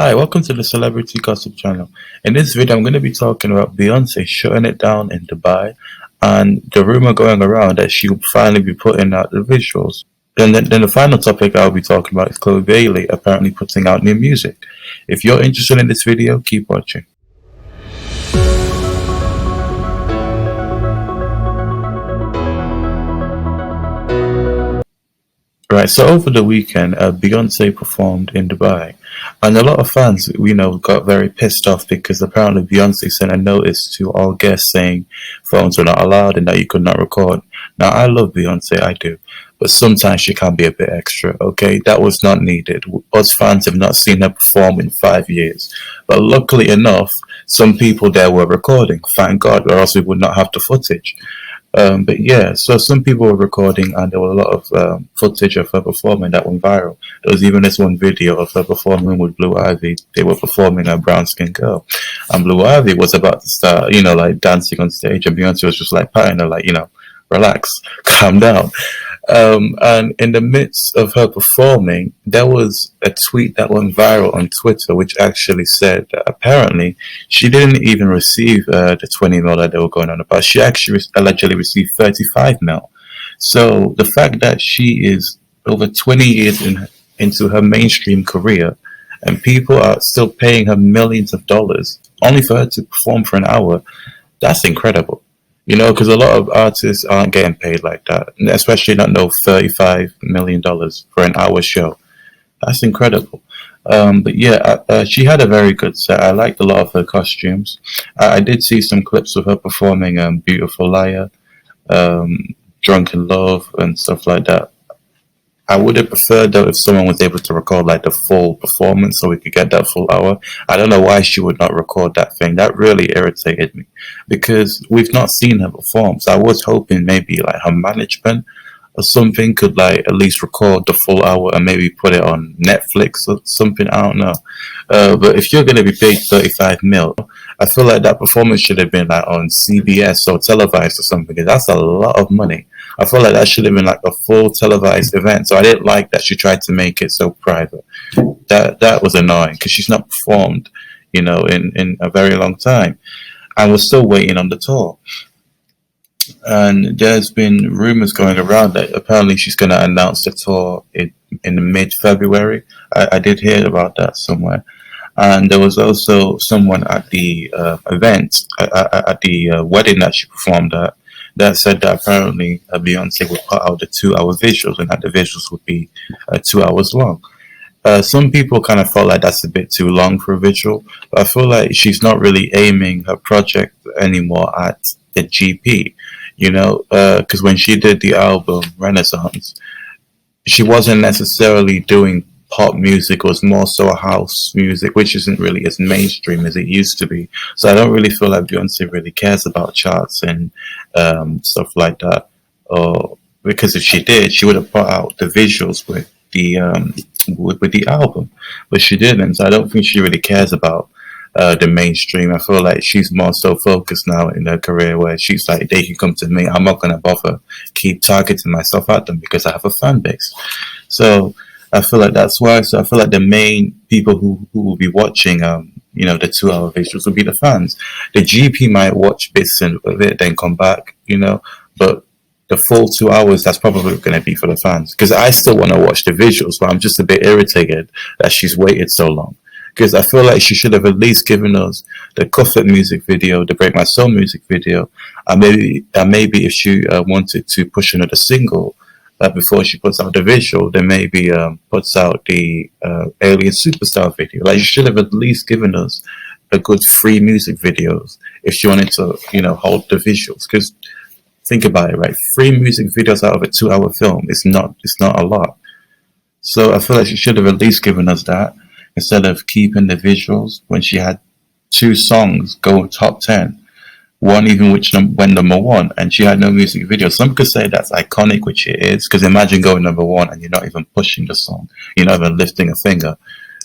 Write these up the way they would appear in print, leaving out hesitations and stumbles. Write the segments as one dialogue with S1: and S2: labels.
S1: Hi, welcome to the Celebrity Gossip Channel. In this video, I'm going to be talking about Beyonce shutting it down in Dubai and the rumor going around that she will finally be putting out the visuals. Then the final topic I'll be talking about is ChloeXHalle apparently putting out new music. If you're interested in this video, keep watching. Right, so over the weekend, Beyonce performed in Dubai, and a lot of fans, got very pissed off because apparently Beyonce sent a notice to all guests saying phones were not allowed and that you could not record. Now, I love Beyonce, I do, but sometimes she can be a bit extra, okay? That was not needed. Us fans have not seen her perform in 5 years, but luckily enough, some people there were recording, thank God, or else we would not have the footage. But yeah, so some people were recording and there was a lot of footage of her performing that went viral. There was even this one video of her performing with Blue Ivy. They were performing a brown skin girl. And Blue Ivy was about to start, like dancing on stage, and Beyonce was just like patting her like, relax, calm down. And in the midst of her performing, there was a tweet that went viral on Twitter, which actually said that apparently she didn't even receive the 20 mil that they were going on about. She actually allegedly received 35 mil. So the fact that she is over 20 years into her mainstream career and people are still paying her millions of dollars only for her to perform for an hour, that's incredible. Because a lot of artists aren't getting paid like that, especially not no $35 million for an hour show. That's incredible. But yeah, she had a very good set. I liked a lot of her costumes. I did see some clips of her performing Beautiful Liar, Drunk in Love, and stuff like that. I would have preferred though if someone was able to record like the full performance so we could get that full hour. I don't know why she would not record that thing. That really irritated me because we've not seen her perform. So I was hoping maybe like her management or something could like at least record the full hour and maybe put it on Netflix or something. I don't know. But if you're going to be paid 35 mil, I feel like that performance should have been like on CBS or televised or something. That's a lot of money. I feel like that should have been like a full televised event. So I didn't like that she tried to make it so private. That was annoying because she's not performed, in a very long time. And we're still waiting on the tour. And there's been rumors going around that apparently she's going to announce the tour in mid-February. I did hear about that somewhere. And there was also someone at the event, at the wedding that she performed at, that said that apparently Beyonce would put out the 2-hour visuals and that the visuals would be 2 hours long. Some people kind of felt like that's a bit too long for a visual, but I feel like she's not really aiming her project anymore at the GP, because when she did the album Renaissance, she wasn't necessarily doing pop music. It was more so house music, which isn't really as mainstream as it used to be. So I don't really feel like Beyonce really cares about charts and stuff like that. Or because if she did, she would have put out the visuals with the album, but she didn't. So I don't think she really cares about the mainstream. I feel like she's more so focused now in her career where she's like, they can come to me. I'm not going to bother keep targeting myself at them because I have a fan base. So I feel like that's why. So I feel like the main people who will be watching, the 2-hour visuals will be the fans. The GP might watch bits of it, then come back, but the full 2 hours, that's probably going to be for the fans. Because I still want to watch the visuals, but I'm just a bit irritated that she's waited so long. Because I feel like she should have at least given us the Cuff It music video, the Break My Soul music video, and maybe if she wanted to push another single, before she puts out the visual, then maybe puts out the Alien Superstar video. Like, you should have at least given us a good 3 music videos if she wanted to, hold the visuals. Because think about it, right? 3 music videos out of a 2-hour film is not a lot. So I feel like she should have at least given us that instead of keeping the visuals when she had 2 songs go top 10. One even which went number 1, and she had no music video. Some could say that's iconic, which it is, because imagine going number 1 and you're not even pushing the song, you're not even lifting a finger.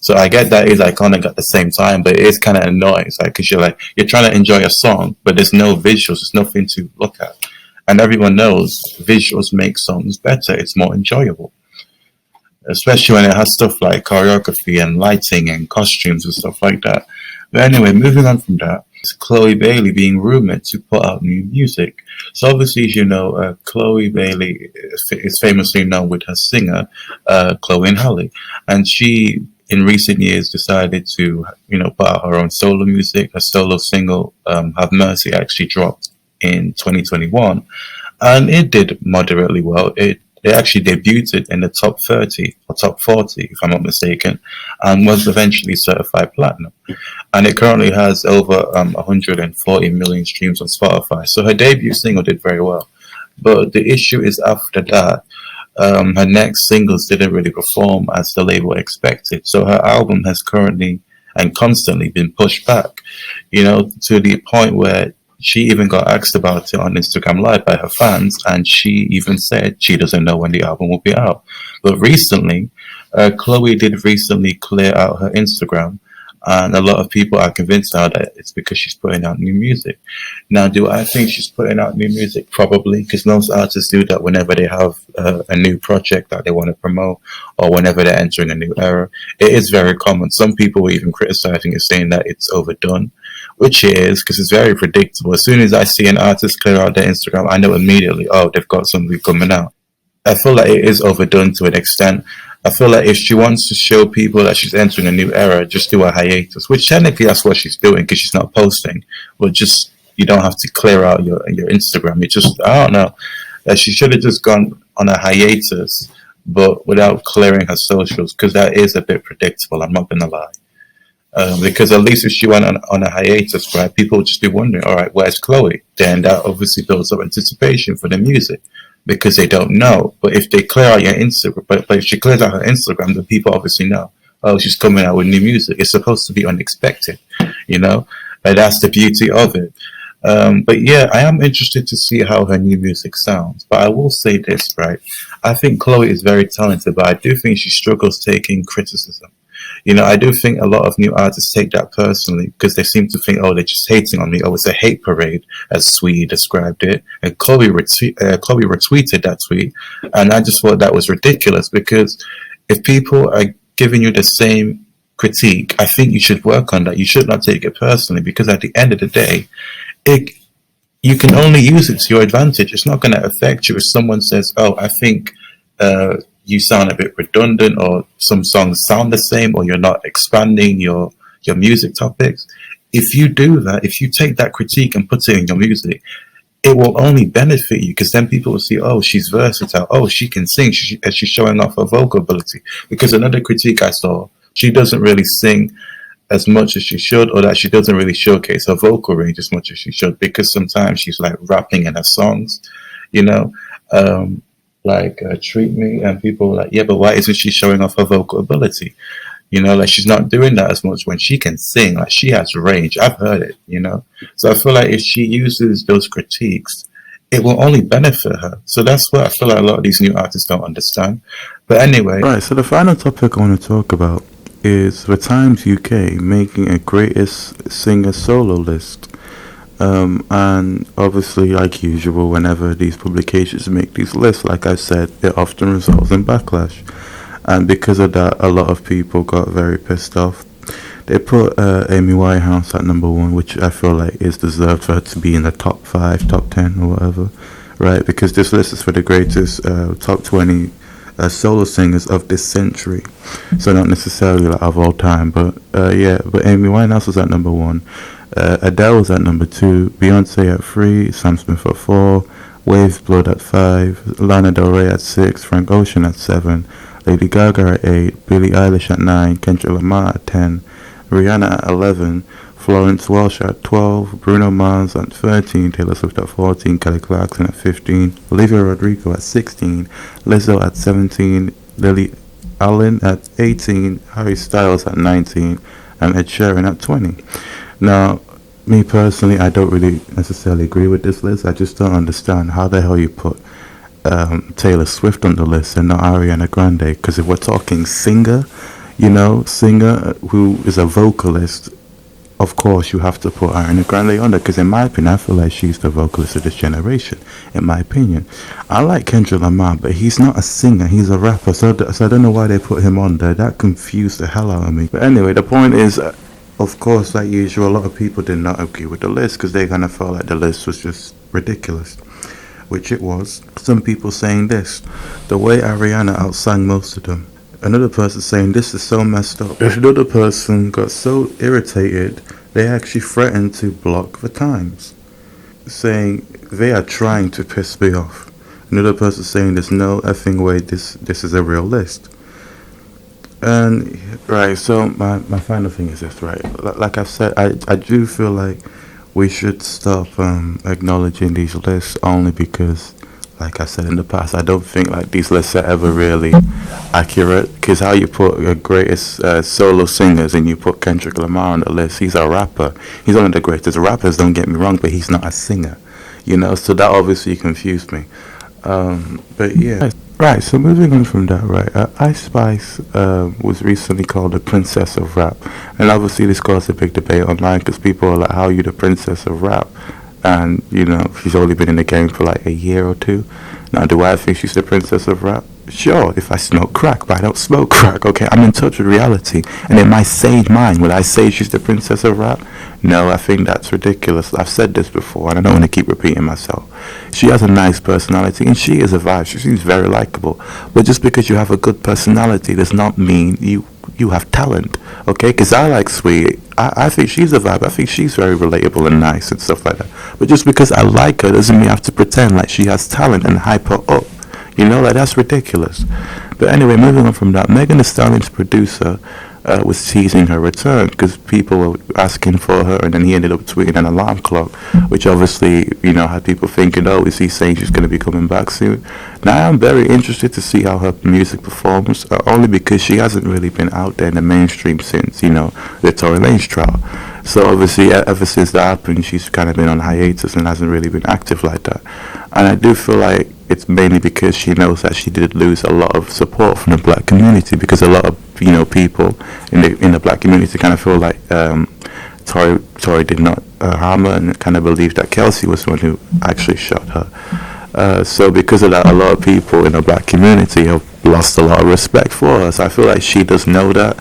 S1: So I get that is iconic at the same time, but it is kind of annoying. It's like, because you're trying to enjoy a song, but there's no visuals, there's nothing to look at, and everyone knows visuals make songs better. It's more enjoyable. especially when it has stuff like choreography and lighting and costumes and stuff like that. But anyway, moving on from that, it's Chloe Bailey being rumored to put out new music. So obviously, as you know, Chloe Bailey is famously known with her singer, ChloeXHalle, and she in recent years decided to, put out her own solo music. Her solo single, "Have Mercy," actually dropped in 2021, and it did moderately well. It actually debuted in the top 30 or top 40, if I'm not mistaken, and was eventually certified platinum. And it currently has over 140 million streams on Spotify. So her debut single did very well. But the issue is after that, her next singles didn't really perform as the label expected. So her album has currently and constantly been pushed back, to the point where she even got asked about it on Instagram Live by her fans, and she even said she doesn't know when the album will be out. But recently, Chloe did recently clear out her Instagram, and a lot of people are convinced now that it's because she's putting out new music. Now, do I think she's putting out new music? Probably, because most artists do that whenever they have a new project that they want to promote, or whenever they're entering a new era. It is very common. Some people were even criticizing it, saying that it's overdone, which it is, because it's very predictable. As soon as I see an artist clear out their Instagram, I know immediately, oh, they've got something coming out. I feel like it is overdone to an extent. I feel like if she wants to show people that she's entering a new era, just do a hiatus, which technically that's what she's doing because she's not posting. But just, you don't have to clear out your Instagram. It just, I don't know. She should have just gone on a hiatus, but without clearing her socials, because that is a bit predictable, I'm not going to lie. Because at least if she went on a hiatus, right, people would just be wondering, all right, where's Chloe? Then that obviously builds up anticipation for the music because they don't know. But if they clear out your Instagram, but if she clears out her Instagram, then people obviously know, oh, she's coming out with new music. It's supposed to be unexpected, and that's the beauty of it. But yeah, I am interested to see how her new music sounds. But I will say this, right? I think Chloe is very talented, but I do think she struggles taking criticism. I do think a lot of new artists take that personally because they seem to think, oh, they're just hating on me. Oh, it's a hate parade, as Sweetie described it. And Chloe retweeted that tweet. And I just thought that was ridiculous because if people are giving you the same critique, I think you should work on that. You should not take it personally because at the end of the day, you can only use it to your advantage. It's not going to affect you if someone says, oh, I think you sound a bit redundant, or some songs sound the same, or you're not expanding your music topics. If you do that, if you take that critique and put it in your music, it will only benefit you because then people will see, oh, she's versatile. Oh, she can sing. She's showing off her vocal ability. Because another critique I saw, she doesn't really sing as much as she should, or that she doesn't really showcase her vocal range as much as she should, because sometimes she's like rapping in her songs, like Treat Me, and people were like, yeah, but why isn't she showing off her vocal ability? Like she's not doing that as much when she can sing. Like she has range. I've heard it, So I feel like if she uses those critiques, it will only benefit her. So that's what I feel like a lot of these new artists don't understand. But anyway.
S2: Right, so the final topic I want to talk about is the Times UK making a greatest singer solo list. And obviously, like usual, whenever these publications make these lists, like I said, it often results in backlash. And because of that, a lot of people got very pissed off. They put Amy Winehouse at number 1, which I feel like is deserved for her to be in the top 5, top 10, or whatever, right? Because this list is for the greatest top 20 solo singers of this century. So not necessarily like of all time, but but Amy Winehouse was at number 1. Adele was at number 2, Beyonce at 3, Sam Smith at 4, Waves Blood at 5, Lana Del Rey at 6, Frank Ocean at 7, Lady Gaga at 8, Billie Eilish at 9, Kendrick Lamar at 10, Rihanna at 11, Florence Welch at 12, Bruno Mars at 13, Taylor Swift at 14, Kelly Clarkson at 15, Olivia Rodrigo at 16, Lizzo at 17, Lily Allen at 18, Harry Styles at 19, and Ed Sheeran at 20. Now, me personally, I don't really necessarily agree with this list. I just don't understand how the hell you put Taylor Swift on the list and not Ariana Grande. Because if we're talking singer, singer who is a vocalist, of course, you have to put Ariana Grande on there because, in my opinion, I feel like she's the vocalist of this generation. In my opinion, I like Kendrick Lamar, but he's not a singer; he's a rapper. So I don't know why they put him on there. That confused the hell out of me. But anyway, the point is, of course, like usual, a lot of people did not agree with the list because they kind of felt like the list was just ridiculous, which it was. Some people saying this, the way Ariana outsang most of them. Another person saying this is so messed up. Another person got so irritated they actually threatened to block the times, saying they are trying to piss me off. Another person saying there's no effing way this is a real list. And right, so my final thing is this, right? Like I've said, I do feel like we should stop acknowledging these lists only because, like I said in the past, I don't think like these lists are ever really accurate. Because how you put the greatest solo singers and you put Kendrick Lamar on the list, he's a rapper. He's one of the greatest rappers, don't get me wrong, but he's not a singer. So that obviously confused me. But yeah. Right, so moving on from that, right, Ice Spice was recently called the Princess of Rap. And obviously this caused a big debate online because people are like, how are you the Princess of Rap? And, she's only been in the game for like a year or two. Now, do I think she's the Princess of Rap? Sure, if I smoke crack, but I don't smoke crack, okay? I'm in touch with reality. And in my sane mind, would I say she's the Princess of Rap? No, I think that's ridiculous. I've said this before, and I don't want to keep repeating myself. She has a nice personality, and she is a vibe. She seems very likable. But just because you have a good personality does not mean you have talent, okay? Because I like Sweet. I think she's a vibe. I think she's very relatable and nice and stuff like that. But just because I like her doesn't mean I have to pretend like she has talent and hype her up. Like that's ridiculous. But anyway, moving on from that, Megan Thee Stallion's producer was teasing her return because people were asking for her, and then he ended up tweeting an alarm clock, which obviously, had people thinking, oh, is he saying she's going to be coming back soon? Now, I'm very interested to see how her music performs, only because she hasn't really been out there in the mainstream since, the Tory Lanez trial. So obviously, ever since that happened, she's kind of been on hiatus and hasn't really been active like that. And I do feel like it's mainly because she knows that she did lose a lot of support from the black community, because a lot of people in the black community kind of feel like Tory did not harm her, and kind of believed that Kelsey was the one who actually shot her. So because of that, a lot of people in the black community have lost a lot of respect for her. So I feel like she does know that,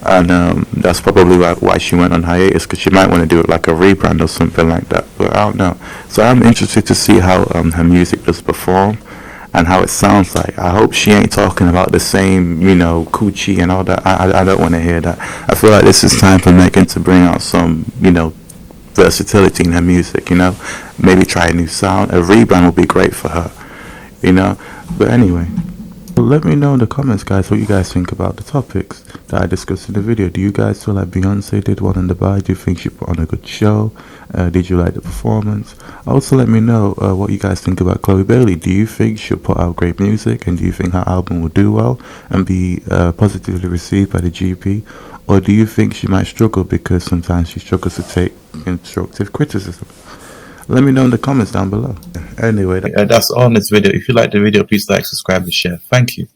S2: and that's probably why she went on hiatus, because she might want to do it like a rebrand or something like that, but I don't know. So I'm interested to see how her music does perform and how it sounds like. I hope she ain't talking about the same, coochie and all that. I don't want to hear that. I feel like this is time for Megan to bring out some, versatility in her music, maybe try a new sound. A rebrand would be great for her, but anyway. Let me know in the comments, guys, what you guys think about the topics that I discussed in the video. Do you guys feel like Beyonce did one in Dubai? Do you think she put on a good show? Did you like the performance? Also, let me know what you guys think about Chloe Bailey. Do you think she'll put out great music, and do you think her album will do well and be positively received by the GP? Or do you think she might struggle because sometimes she struggles to take constructive criticism? Let me know in the comments down below. Anyway,
S1: that's all in this video. If you like the video, please like, subscribe, and share. Thank you.